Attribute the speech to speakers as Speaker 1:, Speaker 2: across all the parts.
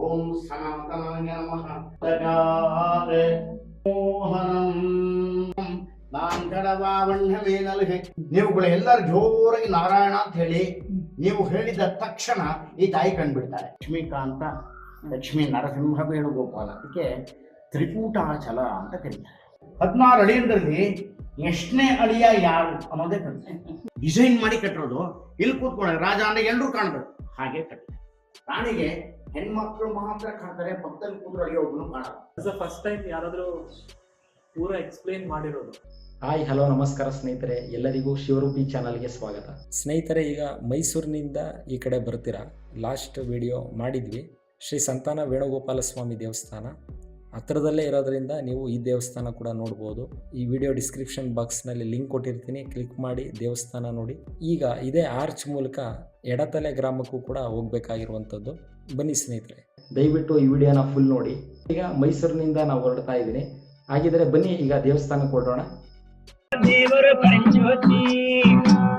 Speaker 1: ಓಂ ಸನಾತನಾಯ ನಮಃ. ತಗಾರೆ ಮೋಹನಂ ನಾಂಕಡವಾವಣ್ಣವೇನಲ್ಹೆ. ನೀವುಗಳು ಎಲ್ಲರೂ ಜೋರಾಗಿ ನಾರಾಯಣ ಅಂತ ಹೇಳಿ ನೀವು ಹೇಳಿದ ತಕ್ಷಣ ಈ ತಾಯಿ ಕಂಡುಬಿಡ್ತಾರೆ. ಲಕ್ಷ್ಮೀಕಾಂತ, ಲಕ್ಷ್ಮೀ ನರಸಿಂಹ ವೇಣುಗೋಪಾಲ, ಅದಕ್ಕೆ ತ್ರಿಕೂಟಾಚಲ ಅಂತ ಕರೀತಾರೆ. 16 ಅಳಿಯಂದ್ರಲ್ಲಿ ಎಷ್ಟನೇ ಅಳಿಯ ಯಾರು ಅನ್ನೋದೇ ಕರೀತಾರೆ. ಡಿಸೈನ್ ಮಾಡಿ ಕಟ್ಟಿರೋದು. ಇಲ್ಲಿ ಕೂತ್ಕೊಂಡ್ರೆ ರಾಜ ಅಂದ್ರೆ ಎಲ್ಲರೂ ಕಾಣಬೇಕು ಹಾಗೆ ಕಟ್ಟಿದ್ದಾರೆ. ರಾಣಿಗೆ ಹೆಣ್ಮಕ್ಳು ಮಾತ್ರ ಕಾಣ್ತಾರೆ, ಪಕ್ಕದಲ್ಲಿ ಕೂತ್ರು ಅಳಿಯೋಬ್ಬನು ಕಾಣಲ್ಲ.
Speaker 2: ಫಸ್ಟ್ ಟೈಮ್ ಯಾರಾದ್ರೂ ಪೂರಾ ಎಕ್ಸ್ಪ್ಲೇನ್ ಮಾಡಿರೋದು.
Speaker 3: ಹಾಯ್ ಹಲೋ ನಮಸ್ಕಾರ ಸ್ನೇಹಿತರೆ, ಎಲ್ಲರಿಗೂ ಶಿವರೂಪಿ ಚಾನಲ್ಗೆ ಸ್ವಾಗತ. ಸ್ನೇಹಿತರೆ, ಈಗ ಮೈಸೂರಿನಿಂದ ಈ ಕಡೆ ಬರ್ತೀರಾ. ಲಾಸ್ಟ್ ವಿಡಿಯೋ ಮಾಡಿದ್ವಿ. ಶ್ರೀ ಸಂತಾನ ವೇಣುಗೋಪಾಲ ಸ್ವಾಮಿ ದೇವಸ್ಥಾನ ಹತ್ರದಲ್ಲೇ ಇರೋದ್ರಿಂದ ನೀವು ಈ ದೇವಸ್ಥಾನ ಕೂಡ ನೋಡ್ಬೋದು. ಈ ವಿಡಿಯೋ ಡಿಸ್ಕ್ರಿಪ್ಷನ್ ಬಾಕ್ಸ್ನಲ್ಲಿ ಲಿಂಕ್ ಕೊಟ್ಟಿರ್ತೀನಿ, ಕ್ಲಿಕ್ ಮಾಡಿ ದೇವಸ್ಥಾನ ನೋಡಿ. ಈಗ ಇದೇ ಆರ್ಚ್ ಮೂಲಕ ಎಡತಲೆ ಗ್ರಾಮಕ್ಕೂ ಕೂಡ ಹೋಗ್ಬೇಕಾಗಿರುವಂಥದ್ದು. ಬನ್ನಿ ಸ್ನೇಹಿತರೆ, ದಯವಿಟ್ಟು ಈ ವಿಡಿಯೋನ ಫುಲ್ ನೋಡಿ. ಈಗ ಮೈಸೂರಿನಿಂದ ನಾವು ಹೊರಡ್ತಾ ಇದ್ದೀನಿ. ಹಾಗಿದ್ರೆ ಬನ್ನಿ ಈಗ ದೇವಸ್ಥಾನಕ್ಕೆ ಹೊರಡೋಣ.
Speaker 4: ದೇವರ ಪರಂಜ್ಯೋತಿ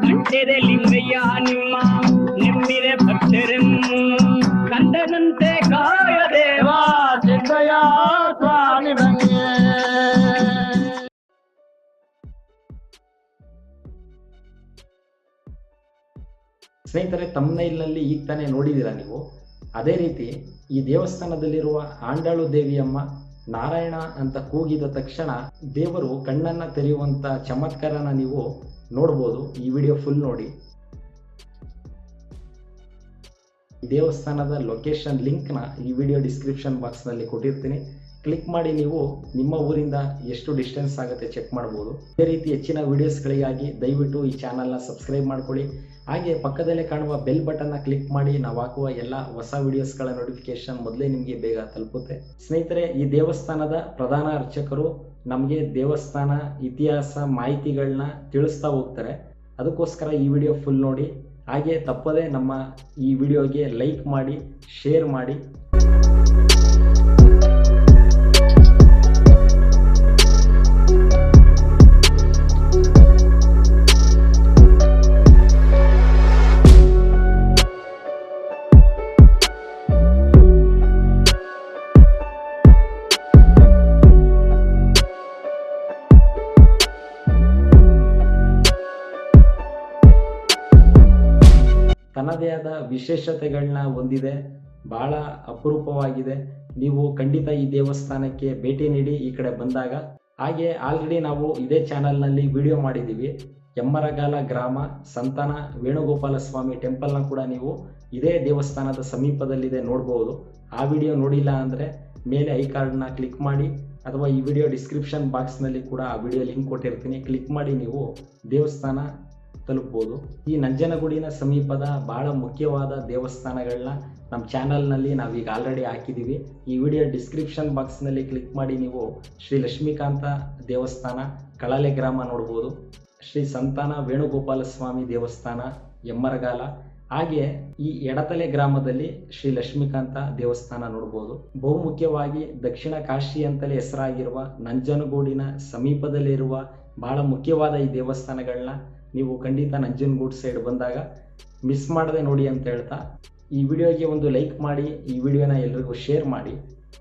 Speaker 4: ಕಂಠದ ಲಿಂಗಯ್ಯ ನಿಮ್ಮ ನೆಮ್ಮಿರೆ ಭಕ್ತರನ್ನು ಕಂಡನಂತೆ ಕಾಯ ದೇವ ಸಿದ್ದಯ್ಯ ಸ್ವಾಮಿ ಬನ್ನಿಯೇ.
Speaker 3: ಸ್ನೇಹಿತರೆ, ತಮ್ಮನೈಲ್ನಲ್ಲಿ ಈಗ ತಾನೇ ನೋಡಿದ್ದೀರಾ ನೀವು. ಅದೇ ರೀತಿ ಈ ದೇವಸ್ಥಾನದಲ್ಲಿರುವ ಆಂಡಾಳು ದೇವಿಯಮ್ಮ ನಾರಾಯಣ ಅಂತ ಕೂಗಿದ ತಕ್ಷಣ ದೇವರು ಕಣ್ಣನ್ನ ತೆರೆಯುವಂತ ಚಮತ್ಕಾರನ ನೀವು ನೋಡ್ಬೋದು. ಈ ವಿಡಿಯೋ ಫುಲ್ ನೋಡಿ. ಈ ದೇವಸ್ಥಾನದ ಲೊಕೇಶನ್ ಲಿಂಕ್ನ ಈ ವಿಡಿಯೋ ಡಿಸ್ಕ್ರಿಪ್ಷನ್ ಬಾಕ್ಸ್ನಲ್ಲಿ ಕೊಟ್ಟಿರ್ತೀನಿ. ಕ್ಲಿಕ್ ಮಾಡಿ ನೀವು ನಿಮ್ಮ ಊರಿಂದ ಎಷ್ಟು ಡಿಸ್ಟೆನ್ಸ್ ಆಗುತ್ತೆ ಚೆಕ್ ಮಾಡ್ಬೋದು. ಇದೇ ರೀತಿ ಹೆಚ್ಚಿನ ವಿಡಿಯೋಸ್ಗಳಿಗಾಗಿ ದಯವಿಟ್ಟು ಈ ಚಾನಲ್ನ ಸಬ್ಸ್ಕ್ರೈಬ್ ಮಾಡ್ಕೊಳ್ಳಿ. ಹಾಗೆ ಪಕ್ಕದಲ್ಲೇ ಕಾಣುವ ಬೆಲ್ ಬಟನ್ನ ಕ್ಲಿಕ್ ಮಾಡಿ ನಾವು ಹಾಕುವ ಎಲ್ಲ ಹೊಸ ವಿಡಿಯೋಸ್ಗಳ ನೋಟಿಫಿಕೇಶನ್ ಮೊದಲೇ ನಿಮಗೆ ಬೇಗ ತಲುಪುತ್ತೆ. ಸ್ನೇಹಿತರೆ, ಈ ದೇವಸ್ಥಾನದ ಪ್ರಧಾನ ಅರ್ಚಕರು ನಮಗೆ ದೇವಸ್ಥಾನ ಇತಿಹಾಸ ಮಾಹಿತಿಗಳನ್ನ ತಿಳಿಸ್ತಾ ಹೋಗ್ತಾರೆ. ಅದಕ್ಕೋಸ್ಕರ ಈ ವಿಡಿಯೋ ಫುಲ್ ನೋಡಿ. ಹಾಗೆ ತಪ್ಪದೆ ನಮ್ಮ ಈ ವಿಡಿಯೋಗೆ ಲೈಕ್ ಮಾಡಿ, ಶೇರ್ ಮಾಡಿ. ತನ್ನದೇ ಆದ ವಿಶೇಷತೆಗಳನ್ನ ಹೊಂದಿದೆ, ಬಹಳ ಅಪರೂಪವಾಗಿದೆ. ನೀವು ಖಂಡಿತ ಈ ದೇವಸ್ಥಾನಕ್ಕೆ ಭೇಟಿ ನೀಡಿ ಈ ಕಡೆ ಬಂದಾಗ. ಹಾಗೆ ಆಲ್ರೆಡಿ ನಾವು ಇದೇ ಚಾನಲ್ನಲ್ಲಿ ವಿಡಿಯೋ ಮಾಡಿದ್ದೀವಿ. ಎಮ್ಮರಗಾಲ ಗ್ರಾಮ ಸಂತಾನ ವೇಣುಗೋಪಾಲ ಸ್ವಾಮಿ ಟೆಂಪಲ್ನ ಕೂಡ ನೀವು ಇದೇ ದೇವಸ್ಥಾನದ ಸಮೀಪದಲ್ಲಿದೆ, ನೋಡ್ಬೋದು. ಆ ವಿಡಿಯೋ ನೋಡಿಲ್ಲ ಅಂದರೆ ಮೇಲೆ ಐ ಕಾರ್ಡ್ನ ಕ್ಲಿಕ್ ಮಾಡಿ, ಅಥವಾ ಈ ವಿಡಿಯೋ ಡಿಸ್ಕ್ರಿಪ್ಷನ್ ಬಾಕ್ಸ್ನಲ್ಲಿ ಕೂಡ ಆ ವಿಡಿಯೋ ಲಿಂಕ್ ಕೊಟ್ಟಿರ್ತೀನಿ. ಕ್ಲಿಕ್ ಮಾಡಿ ನೀವು ದೇವಸ್ಥಾನ ತಲುಪ್ಬೋದು. ಈ ನಂಜನಗೂಡಿನ ಸಮೀಪದ ಬಹಳ ಮುಖ್ಯವಾದ ದೇವಸ್ಥಾನಗಳನ್ನ ನಮ್ಮ ಚಾನಲ್ನಲ್ಲಿ ನಾವೀಗ ಆಲ್ರೆಡಿ ಹಾಕಿದ್ದೀವಿ. ಈ ವಿಡಿಯೋ ಡಿಸ್ಕ್ರಿಪ್ಷನ್ ಬಾಕ್ಸ್ನಲ್ಲಿ ಕ್ಲಿಕ್ ಮಾಡಿ ನೀವು ಶ್ರೀ ಲಕ್ಷ್ಮೀಕಾಂತ ದೇವಸ್ಥಾನ ಕಳಲೆ ಗ್ರಾಮ ನೋಡ್ಬೋದು, ಶ್ರೀ ಸಂತಾನ ವೇಣುಗೋಪಾಲ ಸ್ವಾಮಿ ದೇವಸ್ಥಾನ ಎಮ್ಮರಗಾಲ, ಹಾಗೆ ಈ ಎಡತಲೆ ಗ್ರಾಮದಲ್ಲಿ ಶ್ರೀ ಲಕ್ಷ್ಮೀಕಾಂತ ದೇವಸ್ಥಾನ ನೋಡ್ಬೋದು. ಬಹುಮುಖ್ಯವಾಗಿ ದಕ್ಷಿಣ ಕಾಶಿ ಅಂತಲೇ ಹೆಸರಾಗಿರುವ ನಂಜನಗೂಡಿನ ಸಮೀಪದಲ್ಲಿರುವ ಬಹಳ ಮುಖ್ಯವಾದ ಈ ದೇವಸ್ಥಾನಗಳನ್ನ ನೀವು ಖಂಡಿತ ನಂಜನಗೂಡು ಸೈಡ್ ಬಂದಾಗ ಮಿಸ್ ಮಾಡದೆ ನೋಡಿ ಅಂತ ಹೇಳ್ತಾ, ಈ ವಿಡಿಯೋಗೆ ಒಂದು ಲೈಕ್ ಮಾಡಿ, ಈ ವಿಡಿಯೋನ ಎಲ್ರಿಗೂ ಶೇರ್ ಮಾಡಿ.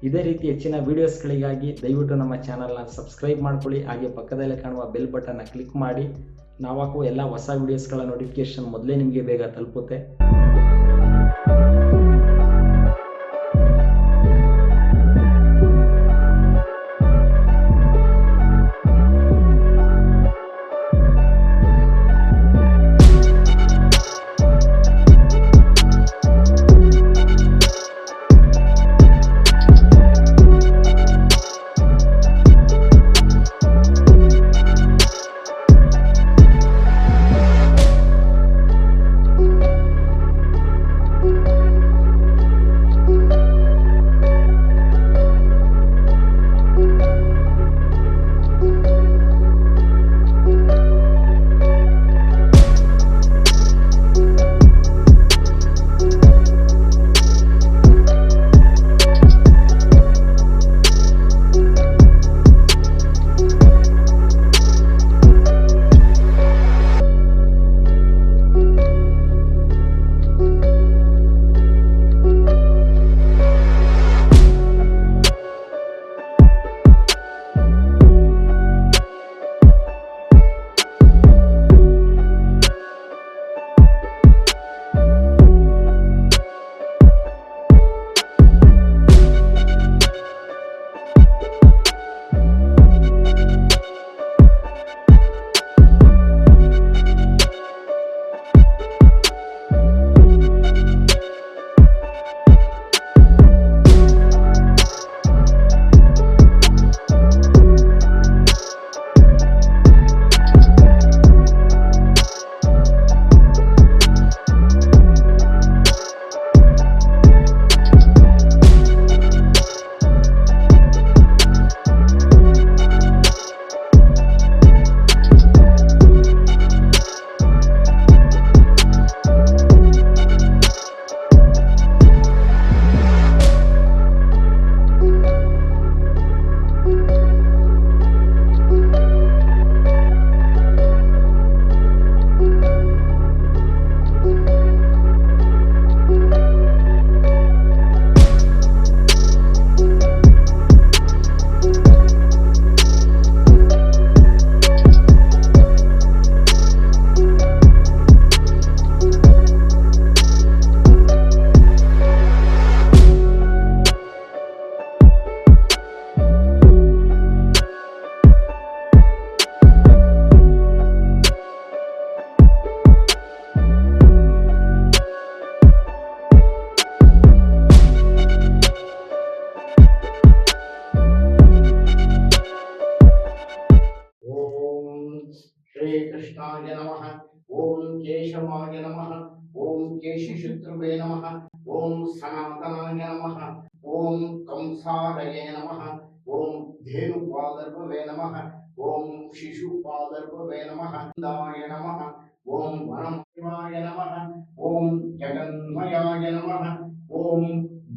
Speaker 3: ಇದೇ ರೀತಿ ಹೆಚ್ಚಿನ ವಿಡಿಯೋಸ್ಗಳಿಗಾಗಿ ದಯವಿಟ್ಟು ನಮ್ಮ ಚಾನಲ್ನ ಸಬ್ಸ್ಕ್ರೈಬ್ ಮಾಡ್ಕೊಳ್ಳಿ. ಹಾಗೆ ಪಕ್ಕದಲ್ಲೇ ಕಾಣುವ ಬೆಲ್ ಬಟನ್ನ ಕ್ಲಿಕ್ ಮಾಡಿ ನಾವು ಹಾಕುವ ಎಲ್ಲ ಹೊಸ ವಿಡಿಯೋಸ್ಗಳ ನೋಟಿಫಿಕೇಶನ್ ಮೊದಲೇ ನಿಮಗೆ ಬೇಗ ತಲುಪುತ್ತೆ.
Speaker 1: ಸಂಸಾರಯೇ ನಮಃ. ಓಂ ಧೇನುಪಾದರ್ಭವೇ ನಮಃ. ಓಂ ಶಿಶುಪಾದರ್ಭವೇ ನಮಃ. ದಾಯ ನಮಃ. ಓಂ ವನಮಯಾಯ ನಮಃ. ಓಂ ಜಗನ್ಮಯಾಯ ನಮಃ. ಓಂ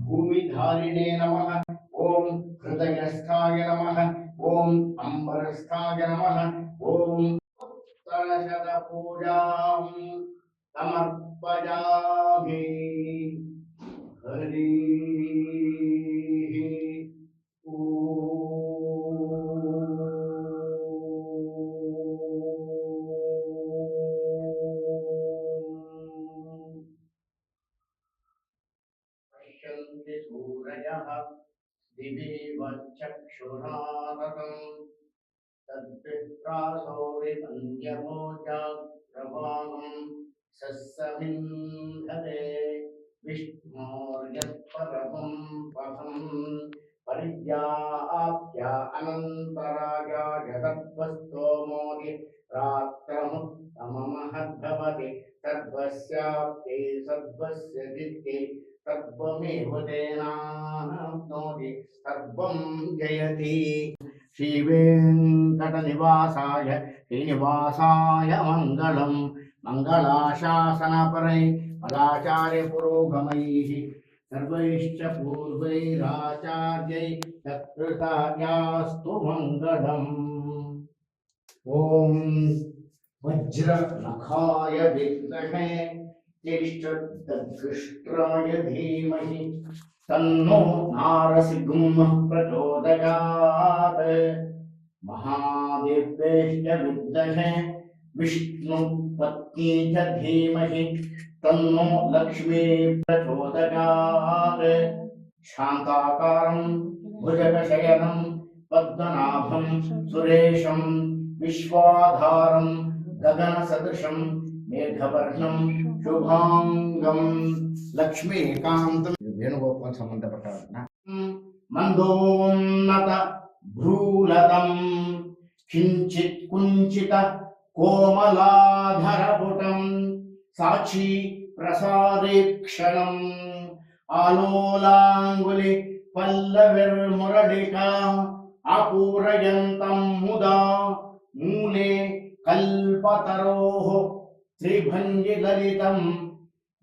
Speaker 1: ಭೂಮಿಧಾರಿಣೇ ನಮಃ. ಓಂ ಹೃದಯಸ್ಥಾಯ ನಮಃ. ಓಂ ಅಂಬರಸ್ಥಾಯ ನಮಃ. ಓಂ ಉತ್ತರಶತ ಪೂಜಾಂ ಸಮರ್ಪಯಾಮಿ. ಹರಿ ಪಶ್ಯಂತಿ ಸೂರಯಃ ದಿವೇವ ಚಕ್ಷುರಾರತಂ ತದ್ವಿಪ್ರಾಸೋ ವಿಪಂದ್ಯಮೋಜಾಗ್ರವಾಣಂ ಸಸ್ಸಮಿಂಧತೆ ವಿಷ್ಣೋರ್ಯತ್ಪರಮಂ ಪಥಂ ಪರಿಜ್ಞಾಪ್ಯ ಅನಂತರಾಯ ಜಗದ್ವಸ್ತೋಮೋದಿ ರಾತ್ರಮುತ್ತಮಮಹದ್ಭವತಿ ಸರ್ವಸ್ಯಾಪ್ತಿ ಸರ್ವಸ್ಯ ದಿತ್ತಿ ಸರ್ವಮೇವ ತೇನಾಪ್ನೋತಿ ಸರ್ವಂ ಜಯತಿ. ಶ್ರೀವೇಂಕಟನಿವಾಸಾಯ ಶ್ರೀನಿವಾಸಾಯ ಮಂಗಳಂ. ಮಂಗಳಾಶಾಸನಪರೈ ಪದಾಚಾರ್ಯ ಪುರೋಗಮೈಃ ಸರ್ವೈಶ್ಚ ಪೂರ್ವೈರಾಚಾರ್ಯೈ ತತ್ಕೃತಾಯಾಸ್ತು ಮಂಗಳಂ. ಓಂ ವಜ್ರನಖಾಯ ವಿದ್ಮಹೇ ಜ್ಯೇಷ್ಠದಗ್ಷ್ಟ್ರಾಯ ಧೀಮಹಿ ತನ್ನೋ ನಾರಸಿಂಹಃ ಪ್ರಚೋದಯಾತ್. ಮಹಾದೇವೇಶ್ಚ ವಿದ್ಮಹೇ ವಿಷ್ಣು ಪತ್ನಿ ಚ ಧೀಮಹಿ ತನ್ನೋ ಲಕ್ಷ್ಮೀ ಪ್ರಚೋದಯಾತ್. ಶಾಂತಾಕಾರಂ ಭುಜಗಶಯನಂ ಪದ್ಮನಾಭಂ ಸುರೇಶಂ ವಿಶ್ವಾಧಾರಂ ಗಗನಸದೃಶಂ ಮೇಘವರ್ಣಂ ಶುಭಾಂಗಂ ಲಕ್ಷ್ಮೀಕಾಂತಂ. ವೇಣುಗೋಪಾಲ್ ಸಂಬಂಧಪಟ್ಟವರನ್ನ ಮಂದೋನ್ನತ ಭ್ರೂಲತಂ ಕಿಂಚಿತ್ ಕುಂಚಿತ ಕೋಮಲಾಧರಪುಟಂ ಸಾಕ್ಷಿ ಪ್ರಸಾರೇಕ್ಷಣಂ ಆಲೋಲಾಂಗುಲಿ ಪಲ್ಲವಿರ್ಮುರಳಿಕಾ ಅಪೂರಯಂತಂ ಮುದಾ ಮೂಲೆ ಕಲ್ಪತರೋಃ ತ್ರಿಭಂಗಿ ಲಲಿತಂ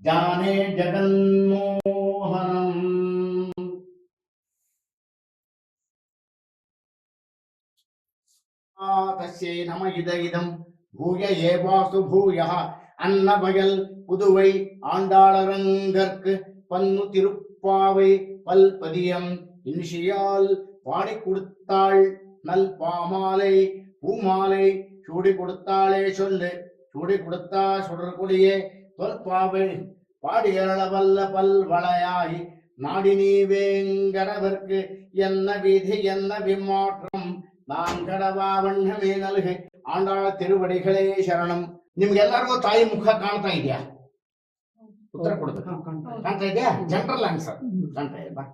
Speaker 1: ಜಾನೇ ಜಗನ್ಮೋಹನಂ. தஸ்யை நம இதம் பூய ஏவாசு பூயः. அன்னவயல் புதுவை ஆண்டாளரங்கற்கு பன்னு திருப்பாவை பல்பதியம் இன்ஷியால் பாடி கொடுத்தாள் நல் பாமாலை பூமாலை சூடி கொடுத்தாளே சொல்லு. சூடி கொடுத்தா சுடற்கொடியே தொல்பாவை பாடி எழவல்ல பல்வளையாய் நாடி நீ வேங்கடவர்க்கு என்ன விதி என்ன விமாற்றம் நான் கடವಾ வண்ணமே ನಲ್ಗೆ. ಆಂಡಾಳ ತಿರುವಡಿಗಳೇ ಶರಣಂ. ನಿಮ್ಗೆಲ್ಲರಿಗೂ ತಾಯಿ ಮುಖ ಕಾಣ್ತಾ ಇದೆಯಾ? ಉತ್ತರ ಕೊಡ್ಬೇಕು. ಕಾಣ್ತಾ ಇದೆಯಾ? ಜನರಲ್ ಆನ್ಸರ್ ಕಾಣ್ತಾ ಇದೆಯಾ?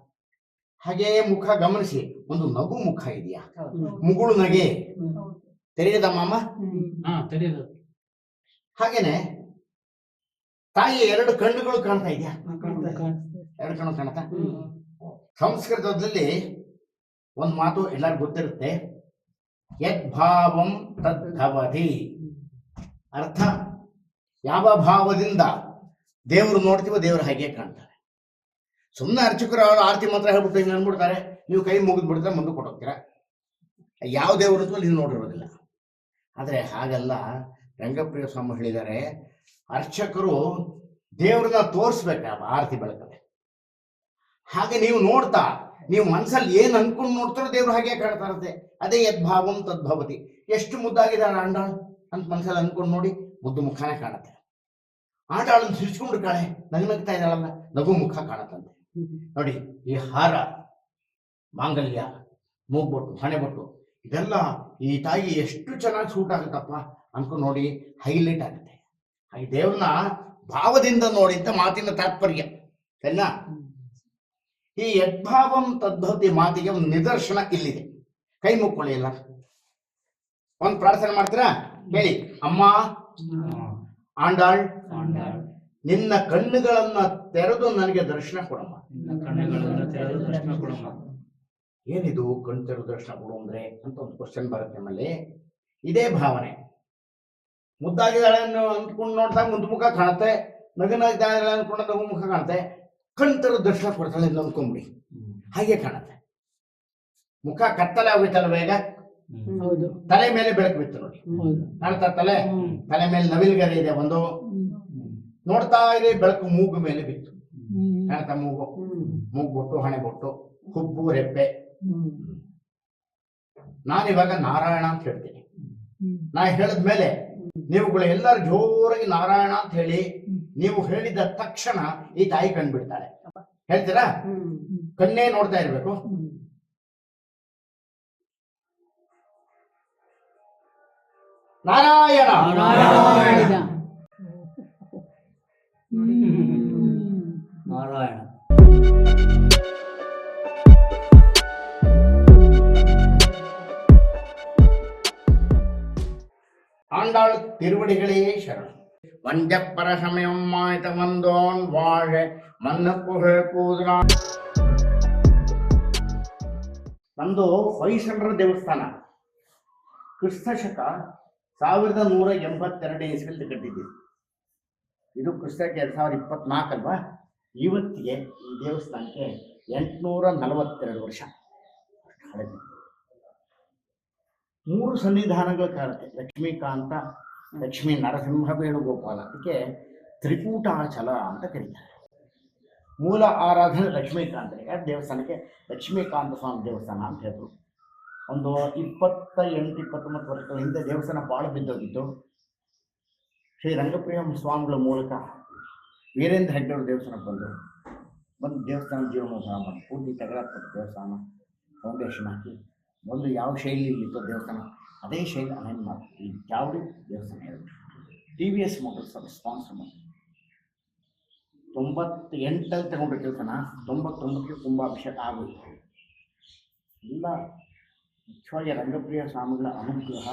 Speaker 1: ಹಾಗೆ ಮುಖ ಗಮನಿಸಿ. ಒಂದು ನಗು ಮುಖ ಇದೆಯಾ? ಮುಗುಳು ನಗೆ ತೆರೆಯದ ಮಾಮ? ಹಾಗೇನೆ ತಾಯಿಯ ಎರಡು ಕಣ್ಣುಗಳು ಕಾಣ್ತಾ ಇದೆಯಾ? ಎರಡು ಕಣ್ಣು ಕಾಣ್ತಾ. ಸಂಸ್ಕೃತದಲ್ಲಿ ಒಂದು ಮಾತು ಎಲ್ಲರಿಗೂ ಗೊತ್ತಿರುತ್ತೆ, ಯದ್ಭಾವಂ ತದ್ಭವತಿ. ಅರ್ಥ, ಯಾವ ಭಾವದಿಂದ ದೇವರು ನೋಡ್ತೀವೋ ದೇವರು ಹಾಗೆ ಕಾಣ್ತಾರೆ. ಸುಮ್ಮನೆ ಅರ್ಚಕರು ಅವರು ಆರತಿ ಮಾತ್ರ ಹೇಳ್ಬಿಟ್ಟು ಹಿಂಗೆ ಅಂದ್ಬಿಡ್ತಾರೆ, ನೀವು ಕೈ ಮುಗಿದ್ ಬಿಡ್ತಾರೆ, ಮುಂದೆ ಕೊಟ್ಟೋಗ್ತೀರ. ಯಾವ ದೇವರು ಅಂತ ನೀವು ನೋಡಿರೋದಿಲ್ಲ. ಆದರೆ ಹಾಗಲ್ಲ, ರಂಗಪ್ರಿಯ ಸ್ವಾಮಿ ಹೇಳಿದ್ದಾರೆ, ಅರ್ಚಕರು ದೇವ್ರನ್ನ ತೋರಿಸ್ಬೇಕ ಆರತಿ ಬೆಳಕಲ್ಲಿ. ಹಾಗೆ ನೀವು ನೋಡ್ತಾ ನೀವು ಮನಸ್ಸಲ್ಲಿ ಏನು ಅನ್ಕೊಂಡು ನೋಡ್ತಾರೋ ದೇವ್ರು ಹಾಗೆ ಕಾಣ್ತಾರಂತೆ. ಅದೇ ಯದ್ಭಾವಂ ತದ್ಭವತಿ. ಎಷ್ಟು ಮುದ್ದಾಗಿದ್ದಾಳೆ ಆಂಡಾಳು ಅಂತ ಮನಸ್ಸಲ್ಲಿ ಅನ್ಕೊಂಡು ನೋಡಿ, ಮುದ್ದು ಮುಖಾನೇ ಕಾಣುತ್ತೆ. ಆಂಡಾಳನ್ನು ಸಿರಿಸ್ಕೊಂಡು ಕಾಳೆ ನಗ್ನಗ್ತಾ ಇದ್ದಾಳಲ್ಲ, ನಗು ಮುಖ ಕಾಣತ್ತಂತೆ. ನೋಡಿ, ಈ ಹಾರ, ಮಾಂಗಲ್ಯ, ಮೂಗ್ಬೊಟ್ಟು, ಹಣೆಬೊಟ್ಟು, ಇದೆಲ್ಲ ಈ ತಾಯಿ ಎಷ್ಟು ಚೆನ್ನಾಗಿ ಸೂಟ್ ಆಗುತ್ತಪ್ಪ ಅನ್ಕೊಂಡು ನೋಡಿ ಹೈಲೈಟ್ ಆಗುತ್ತೆ. ಹಾಗೆ ದೇವ್ರನ್ನ ಭಾವದಿಂದ ನೋಡಿ ಅಂತ ಮಾತಿನ ತಾತ್ಪರ್ಯ. ಸರಿನಾ? ಈ ಯದ್ಭಾವಂ ತದ್ಭವತಿ ಮಾತಿಗೆ ಒಂದು ನಿದರ್ಶನ ಇಲ್ಲಿದೆ. ಕೈ ಮುಕ್ಕೊಳ್ಳಿ ಎಲ್ಲ. ಒಂದು ಪ್ರಾರ್ಥನೆ ಮಾಡ್ತೀರಾ? ಹೇಳಿ, ಅಮ್ಮ ಆಂಡಾಳ್, ನಿನ್ನ ಕಣ್ಣುಗಳನ್ನ ತೆರೆದು ನನಗೆ ದರ್ಶನ ಕೊಡಮ್ಮ. ಏನಿದು ಕಣ್ತೆರು ದರ್ಶನ ಕೊಡು ಅಂದ್ರೆ ಅಂತ ಒಂದು ಕ್ವಶನ್ ಬರುತ್ತೆ ನಮ್ಮಲ್ಲಿ. ಇದೇ ಭಾವನೆ. ಮುದ್ದಾಗಿದ್ದಾಳೆ ಅಂದ್ಕೊಂಡು ನೋಡ್ತಾ ಮುಂದ್ ಮುಖ ಕಾಣುತ್ತೆ, ನಗನಾಗಿದ್ದಾಳೆ ಅಂದ್ಕೊಂಡ ನಗು ಮುಖ ಕಾಣುತ್ತೆ. ಕಣ್ತೆರು ದರ್ಶನ ಕೊಡ್ತಾಳೆ ಅಂತ ಅಂದ್ಕೊಂಬಿಡಿ, ಹಾಗೆ ಕಾಣುತ್ತೆ. ಮುಖ ಕತ್ತಲೆ ಆಗೋಯ್ತಲ್ಲ ಬೇಗ, ತಲೆ ಮೇಲೆ ಬೆಳಕು ಬಿತ್ತು ನೋಡಿ, ಕಾಣ್ತಾ ತಲೆ ಮೇಲೆ ನವಿಲ್ಗರೆ ಇದೆ ಒಂದು, ನೋಡ್ತಾ ಇದೆ ಬೆಳಕು ಮೂಗು ಮೇಲೆ ಬಿತ್ತು, ಕಾಣ್ತಾ ಮೂಗು ಬೊಟ್ಟು, ಹಣೆ ಬೊಟ್ಟು, ಹುಬ್ಬು, ರೆಪ್ಪೆ. ನಾನಿವಾಗ ನಾರಾಯಣ ಅಂತ ಹೇಳ್ತೀನಿ. ನಾ ಹೇಳಿದ್ಮೇಲೆ ನೀವುಗಳು ಎಲ್ಲರೂ ಜೋರಾಗಿ ನಾರಾಯಣ ಅಂತ ಹೇಳಿ ನೀವು ಹೇಳಿದ ತಕ್ಷಣ ಈ ತಾಯಿ ಕಂಡ್ಬಿಡ್ತಾಳೆ. ಹೇಳ್ತೀರಾ? ಕಣ್ಣೇ ನೋಡ್ತಾ ಇರ್ಬೇಕು. ನಾರಾಯಣ
Speaker 4: ನಾರಾಯಣ
Speaker 1: ஆண்டாள் திருவடிகளே சரணம். வஞ்சப்பர சமயம் மாய்த்த வந்தோன் வாழ மண்ணு புகழ் ಕೂದಲಾನ್. ನಮ್ದು ಹೊಯ್ಸಳರ ದೇವಸ್ಥಾನ. ಕ್ರಿಸ್ತ ಶಕ 1182 ಇಸ್ವಿಯಲ್ಲಿ ಕಟ್ಟಿದ್ದೀವಿ. ಇದು ಕ್ರಿಸ್ತಕ್ಕೆ 2024 ಅಲ್ವಾ. ಇವತ್ತಿಗೆ ಈ ದೇವಸ್ಥಾನಕ್ಕೆ 842 ವರ್ಷ ಹಳೆದು. 3 ಸನ್ನಿಧಾನಗಳು ಕಾಣುತ್ತೆ. ಲಕ್ಷ್ಮೀಕಾಂತ, ಲಕ್ಷ್ಮೀ ನರಸಿಂಹ, ವೇಣುಗೋಪಾಲ. ಅದಕ್ಕೆ ತ್ರಿಕೂಟಾಚಲ ಅಂತ ಕರೀತಾರೆ. ಮೂಲ ಆರಾಧನೆ ಲಕ್ಷ್ಮೀಕಾಂತನಿಗೆ. ದೇವಸ್ಥಾನಕ್ಕೆ ಲಕ್ಷ್ಮೀಕಾಂತ ಸ್ವಾಮಿ ದೇವಸ್ಥಾನ ಅಂತ ಹೇಳಿದ್ರು. ಒಂದು 28-29 ವರ್ಷಗಳ ಹಿಂದೆ ದೇವಸ್ಥಾನ ಭಾಳ ಬಿದ್ದೋಗಿತ್ತು. ಶ್ರೀ ರಂಗಪ್ರಿಯ ಸ್ವಾಮಿಗಳ ಮೂಲಕ ವೀರೇಂದ್ರ ಹೆಗ್ಗಡೆ ದೇವಸ್ಥಾನಕ್ಕೆ ಬಂದು ದೇವಸ್ಥಾನ ಜೀರ್ಣೋದ್ಧಾರ ಮಾಡಿ ಪೂರ್ತಿ ತೆಗೆದಾಕ್ಬಿಟ್ಟು ದೇವಸ್ಥಾನ ಫೌಂಡೇಶನ್ ಹಾಕಿ ಒಂದು ಯಾವ ಶೈಲಿಯಲ್ಲಿ ಇತ್ತು ದೇವಸ್ಥಾನ ಅದೇ ಶೈಲಿ ಅಲೈನ್ ಮಾಡಿ ಈ ಚಾವಡಿ ದೇವಸ್ಥಾನ ಹೇಳಿದ್ರು. TVS ಮೋಟರ್ಸ್ ಸ್ಪಾನ್ಸರ್ ಮಾಡಿ 98 ತಗೊಂಡ್ರೆ ದೇವಸ್ಥಾನ 99ಕ್ಕೆ ಕುಂಭಾಭಿಷೇಕ ಆಗೋಯ್ತು. ಎಲ್ಲ ಮುಖ್ಯವಾಗಿ ರಂಗಪ್ರಿಯ ಸ್ವಾಮಿಗಳ ಅನುಗ್ರಹ,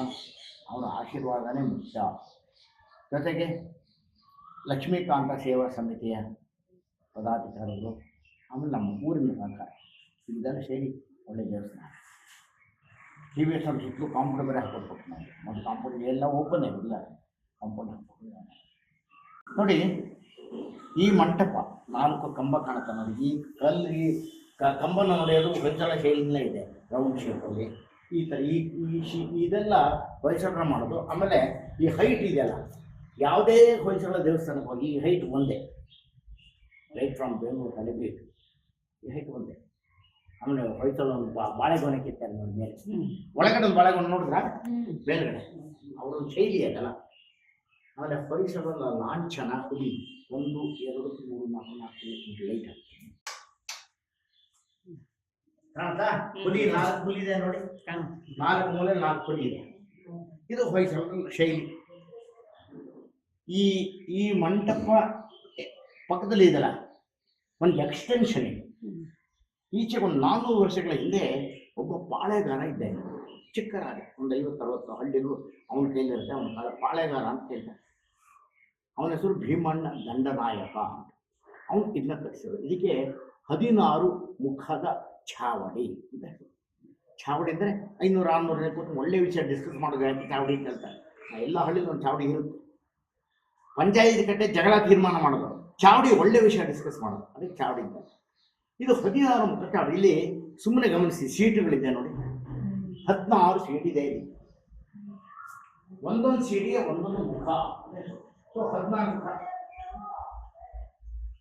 Speaker 1: ಅವರ ಆಶೀರ್ವಾದನೇ ಮುಖ್ಯ. ಜೊತೆಗೆ ಲಕ್ಷ್ಮೀಕಾಂತ ಸೇವಾ ಸಮಿತಿಯ ಪದಾಧಿಕಾರಿಗಳು, ಆಮೇಲೆ ನಮ್ಮ ಊರಿನ ಸಹಕಾರ, ಇದೆಲ್ಲ ಸೇರಿ ಒಳ್ಳೆ ದೇವಸ್ಥಾನ. TVS ಅವ್ರ ಸುತ್ತಲೂ ಕಾಂಪೌಂಡ್ ಬೇರೆ ಹಾಕೊಟ್ಬಿಟ್ಟು ನಾವು ಒಂದು ಕಾಂಪೌಂಡ್ ಎಲ್ಲ ಓಪನ್ ಇಲ್ಲ, ಕಾಂಪೌಂಡ್ ಹಾಕ್ಬಿಟ್ಟು ನೋಡಿ. ಈ ಮಂಟಪ 4 ಕಂಬ ಕಾಣುತ್ತೆ ನೋಡಿ. ಈ ಕಲ್ಲು ಈ ಕಂಬನ ನೋಡಿಯೋದು ಹೊಯ್ಸಳ ಶೈಲಿನೇ ಇದೆ, ರೌಂಡ್ ಶೇಪಲ್ಲಿ ಈ ಥರ. ಇದೆಲ್ಲ ಹೊಯ್ಸಳರ ಮಾಡೋದು. ಆಮೇಲೆ ಈ ಹೈಟ್ ಇದೆಯಲ್ಲ, ಯಾವುದೇ ಹೊಯ್ಸಳ ದೇವಸ್ಥಾನಕ್ಕೆ ಹೋಗಿ ಈ ಹೈಟ್ ಒಂದೇ, ರೈಟ್ ಫ್ರಮ್ ಬೆಂಗಳೂರು ಹಳೆಬೀಡು, ಈ ಹೈಟ್ ಒಂದೇ. ಆಮೇಲೆ ಹೊಯ್ಸಳ ಒಂದು ಬಾಳೆಗೊನೆ ಕಿತ್ತಾರೆ ನೋಡಿ ಮೇಲೆ, ಒಳಗಡೆ ಒಂದು ಬಾಳೆಗೊನೆ ನೋಡಿದ್ರ ಮೇಲ್ಗಡೆ ಅವರೊಂದು ಶೈಲಿ ಅದಲ್ಲ. ಆಮೇಲೆ ಹೊಯ್ಸಳರ ಲಾಂಛನ ಹುಲಿ 1, 2, 3, 4, 5 ಲೈಟ್ ಹಾಕ್ತೀನಿ ಕಾಣುತ್ತಾ? ಹುಲಿ 4 ಹುಲಿ ಇದೆ ನೋಡಿ, 4 ಮೂಲೆ 4 ಹುಲಿ ಇದೆ. ಇದು ಹೊಯ್ಸಳರ ಶೈಲಿ. ಈ ಮಂಟಪ ಪಕ್ಕದಲ್ಲಿ ಇದೆಯಲ್ಲ ಒಂದು ಎಕ್ಸ್ಟೆನ್ಷನ್ ಇದೆ. ಈಚೆಗೆ ಒಂದು 400 ವರ್ಷಗಳ ಹಿಂದೆ ಒಬ್ಬ ಪಾಳೆಗಾರ ಇದ್ದ, ಚಿಕ್ಕ ರಾಜ, ಒಂದು 50-60 ಹಳ್ಳಿಗಳು ಅವನ ಕೈಲಿರುತ್ತೆ. ಅವನ ಪಾಳೆಗಾರ ಅಂತ ಹೇಳ್ತಾರೆ. ಅವನ ಹೆಸರು ಭೀಮಣ್ಣ ದಂಡನಾಯಕ ಅಂತ. ಅವನು ಇದನ್ನ ಕಟ್ಟಿಸಿದ್ರು. ಇದಕ್ಕೆ 16 ಮುಖದ ಛಾವಡಿ ಅಂತ ಹೇಳ್ತಾರೆ. ಛಾವಡಿ ಅಂದರೆ 500-600 ಜನ ಕೂತು ಒಳ್ಳೆ ವಿಷಯ ಡಿಸ್ಕಸ್ ಮಾಡೋದು ಯಾಕೆ ಚಾವಡಿ ಅಂತ ಹೇಳ್ತಾರೆ. ಎಲ್ಲ ಹಳ್ಳಿಲಿ ಒಂದು ಚಾವಡಿ ಇರುತ್ತೆ. ಪಂಚಾಯತ್ ಕಟ್ಟೆ ಜಗಳ ತೀರ್ಮಾನ ಮಾಡೋದು, ಚಾವಡಿ ಒಳ್ಳೆ ವಿಷಯ ಡಿಸ್ಕಸ್ ಮಾಡೋದು, ಅದಕ್ಕೆ ಚಾವಡಿ ಅಂತ. ಇದು 16 ಮುಖ ಚಾವಡಿ. ಇಲ್ಲಿ ಸುಮ್ಮನೆ ಗಮನಿಸಿ, ಸೀಟುಗಳಿದೆ ನೋಡಿ, 16 ಸೀಟ್ ಇದೆ ಇಲ್ಲಿ. ಒಂದೊಂದು ಸೀಟಿಗೆ ಒಂದೊಂದು ಮುಖ, 16 ಮುಖ.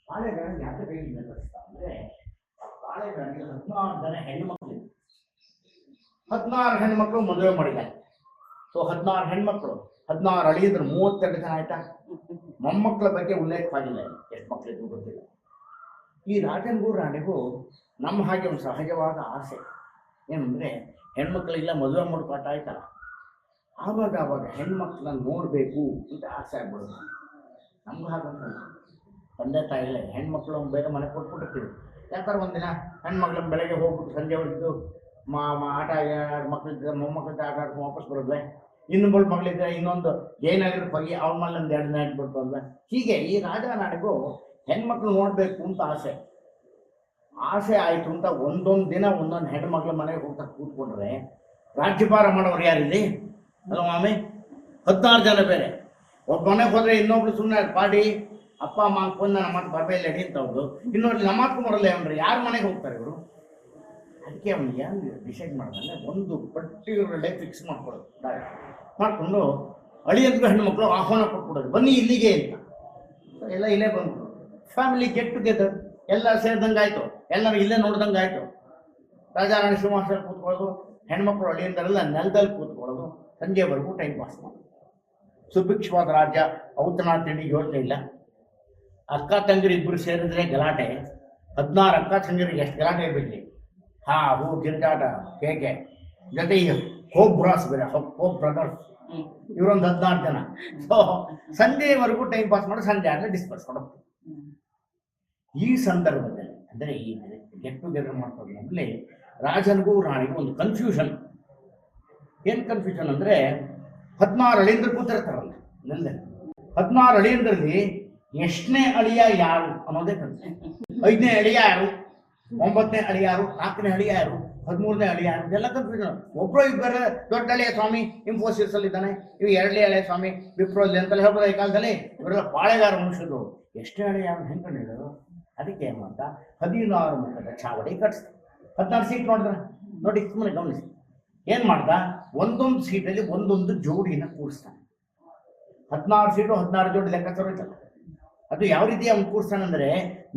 Speaker 1: ಬಾಳೆಗಾರನಿಗೆ ಯಾಕೆ ಕೈಯಿಂದ ಕಳಿಸ್ತಾ ಅಂದರೆ, ಬಾಳೆಗಾರನಿಗೆ 16 ಜನ ಹೆಣ್ಣುಮಕ್ಕಳು, 16 ಹೆಣ್ಮಕ್ಳು ಮದುವೆ ಮಾಡಿದ್ದಾರೆ. 16 ಹೆಣ್ಮಕ್ಳು, 16 ಅಳಿಯಿದ್ರು, 32 ಜನ ಆಯ್ತಾ. ಮೊಮ್ಮಕ್ಕಳ ಬಗ್ಗೆ ಉಲ್ಲೇಖವಾಗಿಲ್ಲ, ಎಷ್ಟು ಮಕ್ಕಳಿದ್ರು ಗೊತ್ತಿಲ್ಲ. ಈ ರಾಜನಿಗೂ ರಾಣಿಗೂ ನಮ್ಮ ಹಾಗೆ ಒಂದು ಸಹಜವಾದ ಆಸೆ ಏನಂದರೆ, ಹೆಣ್ಮಕ್ಳಿಗೆಲ್ಲ ಮದುವೆ ಮಾಡ್ಕೊಟ್ಟ ಆಯ್ತಲ್ಲ, ಆವಾಗ ಹೆಣ್ಮಕ್ಳನ್ನ ನೋಡಬೇಕು ಅಂತ ಆಸೆ ಆಗ್ಬಿಡೋದು. ನಮ್ಗೆ ಹಾಗಂತ ತಂದೆ ತಾಯಿಗಳೇ ಹೆಣ್ಮಕ್ಳು ಬೇಗ ಮನೆ ಕೊಟ್ಬಿಟ್ಟಿರ್ತೀವಿ. ಯಾಕಂದ್ರೆ ಒಂದಿನ ಹೆಣ್ಮಕ್ಳನ್ನ ಬೆಳಗ್ಗೆ ಹೋಗ್ಬಿಟ್ಟು ಸಂಜೆ ಹೊರಟಿದ್ದು ಆಟ ಮಕ್ಳಿದ್ದ ಮೊಮ್ಮಕ್ಕಳ ಆಟ ಆಡ್ಕೊಂಡು ವಾಪಸ್ ಬರೋದ್ವೆ. ಇನ್ನೊಬ್ಬಳು ಮಗಳಿದ್ರೆ ಇನ್ನೊಂದು ಏನಾಗಿರೋ ಹೋಗಿ ಅವಳ ಮೇಲೆ ಒಂದು 2 ದಿನ ಇಟ್ಬಿಟ್ಟು ಅಲ್ವೇ. ಹೀಗೆ ಈ ರಾಜ ನಾಡಿಗೂ ಹೆಣ್ಮಕ್ಳು ನೋಡಬೇಕು ಅಂತ ಆಸೆ. ಆಸೆ ಆಯಿತು ಅಂತ ಒಂದೊಂದು ದಿನ ಒಂದೊಂದು ಹೆಣ್ಮಕ್ಳ ಮನೆಗೆ ಹೋಗ್ತಾ ಕೂತ್ಕೊಂಡ್ರೆ ರಾಜ್ಯಭಾರ ಮಾಡೋರು ಯಾರಿಲ್ಲಿ ಅಲ್ಲ ಮಾಮಿ? 16 ಜನ ಬೇರೆ. ಒಬ್ಬ ಮನೆಗೆ ಹೋದ್ರೆ ಇನ್ನೊಬ್ರು ಸುಮ್ಮನೆ ಪಾಡಿ ಅಪ್ಪ ಅಮ್ಮ ಅನ್ಕೊಂಡು ನಮ್ಮ ಮಾತು ಬರಬೇಲ್ಲ ಅಡಿ ಅಂತ ಅವ್ರು, ಇನ್ನೊಬ್ರು ನಮ್ಮ ಮಾತು ಬರಲ್ಲ ಅವನ್ರಿ ಯಾರ ಮನೆಗೆ ಹೋಗ್ತಾರೆ ಇವರು? ಅದಕ್ಕೆ ಅವ್ನಿಗೆ ಏನು ಡಿಸೈಡ್ ಮಾಡಿದ್ರೆ ಒಂದು ಪರ್ಟಿಕ್ಯುಲರ್ ಡೇ ಫಿಕ್ಸ್ ಮಾಡ್ಕೊಳ್ಳೋದು, ಮಾಡಿಕೊಂಡು ಅಳಿಯಂದ್ರೂ ಹೆಣ್ಮಕ್ಳು ಆಹ್ವಾನ ಕೊಟ್ಬಿಡೋದು, ಬನ್ನಿ ಇಲ್ಲಿಗೆ ಅಂತ. ಎಲ್ಲ ಇಲ್ಲೇ ಬಂದ್ರು, ಫ್ಯಾಮಿಲಿ ಗೆಟ್ ಟುಗೆದರ್, ಎಲ್ಲ ಸೇರಿದಂಗೆ ಆಯಿತು, ಎಲ್ಲರೂ ಇಲ್ಲೇ ನೋಡ್ದಂಗೆ ಆಯಿತು. ರಾಜಾರಾಣಿ ಸಿಂಹಾಸನ ಕೂತ್ಕೊಳ್ಳೋದು, ಹೆಣ್ಮಕ್ಳು ಅಳಿಯಂದರೆಲ್ಲ ನೆಲದಲ್ಲಿ ಕೂತ್ಕೊಳ್ಳೋದು, ಸಂಜೆವರೆಗೂ ಟೈಮ್ ಪಾಸ್ ಮಾಡೋದು. ಸುಭಿಕ್ಷವಾದ ರಾಜ್ಯ, ಔತಣ ತಿಂಡಿ ಯೋಚನೆ ಇಲ್ಲ. ಅಕ್ಕ ತಂಗಿರು ಇಬ್ಬರು ಸೇರಿದ್ರೆ ಗಲಾಟೆ, 16 ಅಕ್ಕ ತಂಗಿರಿಗೆ ಎಷ್ಟು ಗಲಾಟೆ ಇರಬೇಕು. ಹೂ ಕಿರ್ಚಾಟ ಕೇಕೆ ಜೊತೆ ಈ ಹೋಪ್ ಬ್ರಾಸ್ ಬೇರೆ, ಹೋಪ್ ಬ್ರದರ್ಸ್, ಇವರೊಂದು 16 ಜನ. ಸೊ ಸಂಜೆವರೆಗೂ ಟೈಮ್ ಪಾಸ್ ಮಾಡಿ ಸಂಜೆ ಆಗಲೇ ಡಿಸ್ಪರ್ಸ್ ಮಾಡೋದು. ಈ ಸಂದರ್ಭದಲ್ಲಿ ಅಂದರೆ ಈ ಗೆಟ್ ಟುಗೆದರ್ ಮಾಡ್ಕೊಳ್ಳೋದ್ರಲ್ಲಿ ರಾಜನಿಗೂ ರಾಣಿಗೂ ಒಂದು ಕನ್ಫ್ಯೂಷನ್. ಏನು ಕನ್ಫ್ಯೂಷನ್ ಅಂದರೆ 16 ಅಳಿಯಂದ್ರು ಕೂತಿರ್ತಾರಲ್ಲ ನೆಲ್ಲೆ, 16 ಅಳಿಯಂದ್ರಲ್ಲಿ ಎಷ್ಟನೇ ಅಳಿಯ ಯಾರು ಅನ್ನೋದೇ ಕನ್ಫ್ಯೂಷನ್. 5ನೇ ಅಳಿಯ ಯಾರು, 9ನೇ ಅಳಿಯ ಯಾರು, 4ನೇ ಅಳಿಯ ಯಾರು, 13ನೇ ಅಳಿಯ ಯಾರು, ಇದೆಲ್ಲ ಕನ್ಫ್ಯೂಷನ್. ಒಬ್ಬರು ಇಬ್ಬರು ದೊಡ್ಡ ಅಳಿಯ ಸ್ವಾಮಿ ಇನ್ಫೋಸಿಸ್ ಅಲ್ಲಿ ಇದ್ದಾನೆ, ಇವು 2ನೇ ಅಳಿಯ ಸ್ವಾಮಿ ವಿಪ್ರೋಲ್ಲಿ ಅಂತಲೇ ಹೇಳ್ಬೋದು. ಈ ಕಾಲದಲ್ಲಿ ಇವರೆಲ್ಲ ಪಾಳೆಗಾರ ಮನುಷ್ಯರು, ಎಷ್ಟೇ ಅಳಿಯ ಯಾರು ಹೆಂಗೆ ಕಂಡಿಡೋದು? ಅದಕ್ಕೆ ಏನು ಅಂತ 16 ಮುಖದ ಚಾವಡಿ ಕಟ್ಸ್ತಾರೆ. 16 ಸೀಟ್ ನೋಡಿದ್ರೆ ನೋಡಿ, ಸುಮ್ಮನೆ ಗಮನಿಸಿ. ಏನು ಮಾಡ್ದ, ಒಂದೊಂದು ಸೀಟಲ್ಲಿ ಒಂದೊಂದು ಜೋಡಿನ ಕೂರಿಸ್ತಾನೆ. 16 ಸೀಟು 16 ಜೋಡಿ ಲೆಕ್ಕಾಚಾರ ಇರ್ತಲ್ಲ. ಅದು ಯಾವ ರೀತಿ ಅವ್ನು ಕೂರಿಸ್ತಾನೆ ಅಂದರೆ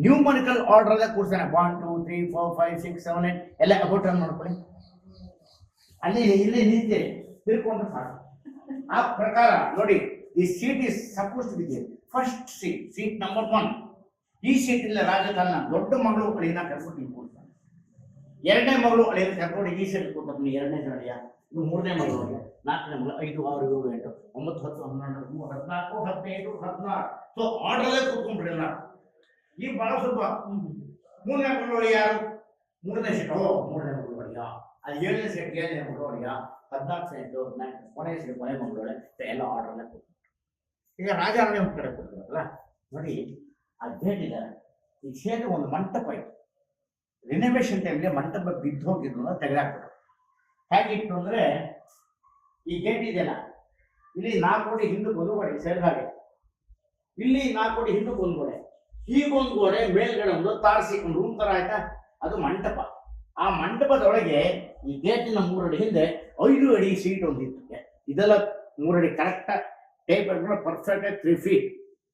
Speaker 1: ನ್ಯೂಮರಿಕಲ್ ಆರ್ಡರ್ ಅಲ್ಲೇ ಕೂರಿಸ್ತಾನೆ. 1 2 3 4 5 6 7 8 ಎಲ್ಲ ಅಬೌಟ್ ಅನ್ನು ಮಾಡ್ಕೊಳ್ಳಿ. ಅಲ್ಲಿ ಇಲ್ಲಿ ನಿಂತೆ ತಿಳ್ಕೊಂಡ್ರೆ ಸಾಕು. ಆ ಪ್ರಕಾರ ನೋಡಿ, ಈ seat is suppose to be first seat number 1. ಈ ಸೀಟಿಲ್ಲ ರಾಜ ತನ್ನ ದೊಡ್ಡ ಮಗಳು ಅಳಿನ ಕರ್ಕೊಂಡು ಇಲ್ಲಿ ಕೂರ್ತಾನೆ. 2ನೇ ಮಗಳು ಅಳಿನ ಕರ್ಕೊಂಡು ಈ ಸೀಟ್ ಕೂತ್ಕೊಂಡು 2ನೇ ಅಳಿಯ, ಇದು 3ನೇ ಮಗಳು, 4ನೇ ಮಗಳು, 5 6 7 8 9 10 11 12 13 14 15 16. ಸೊ ಆರ್ಡರಲ್ಲೇ ಕೂತ್ಕೊಂಡ್ಬಿಡಲ್ಲ. ಈ ಬಹಳ ಸ್ವಲ್ಪ. 3ನೇ ಮಗಳು ಯಾರು? 3ನೇ ಸೀಟ್. 3ನೇ ಮಗಳು ಅಳಿಯ. ಅದು 7ನೇ ಸೀಟ್ 7ನೇ ಮಗಳು ಅಳಿಯ. 14 ಸೀಟ್ 14 ಕೊನೆ ಸೀಟ್ ಕೊನೆ ಮಗಳು ಎಲ್ಲ ಆರ್ಡರಲ್ಲೇ ಕೂತ್ಕೊಂಡು. ಈಗ ರಾಜಾರಾಣಿ ಒಂದು ಕಡೆ ಕೂತ್ಕೊಳ್ಳಲ್ಲ ನೋಡಿ, ಅದು ಹೇಳಿದ್ದಾರೆ. ಈ ಕ್ಷೇತ್ರ ಒಂದು ಮಂಟಪ ಇತ್ತು, ರಿನೋವೇಷನ್ ಟೈಮ್ಗೆ ಮಂಟಪ ಬಿದ್ದು ಹೋಗಿದ್ರು ತೆಗೆದಾಕ್ಬಿಟ್ರು. ಹೇಗಿತ್ತು ಅಂದರೆ ಈ ಗೇಟ್ ಇದೆಯಲ್ಲ, ಇಲ್ಲಿ 4 ಅಡಿ ಹಿಂದಕ್ಕೆ ಒಂದು ಗೋಡೆ ಸೇರಿದಾಗೆ, ಇಲ್ಲಿ 4 ಅಡಿ ಹಿಂದಕ್ಕೆ ಒಂದು ಗೋಡೆ, ಹೀಗೊಂದು ಗೋಡೆ, ಮೇಲ್ಗಡೆ ಒಂದು ತಾರಸಿಕೊಂಡು ರೂಮ್ ಥರ ಆಯ್ತಾ, ಅದು ಮಂಟಪ. ಆ ಮಂಟಪದೊಳಗೆ ಈ ಗೇಟಿನ 3 ಅಡಿ ಹಿಂದೆ 5 ಅಡಿ ಸೀಟ್ ಒಂದು ಇತ್ತು. ಇದೆಲ್ಲ 3 ಅಡಿ ಕರೆಕ್ಟಾಗಿ ಟೇಪ್ ಪರ್ಫೆಕ್ಟಾಗಿ 3 ಫೀಟ್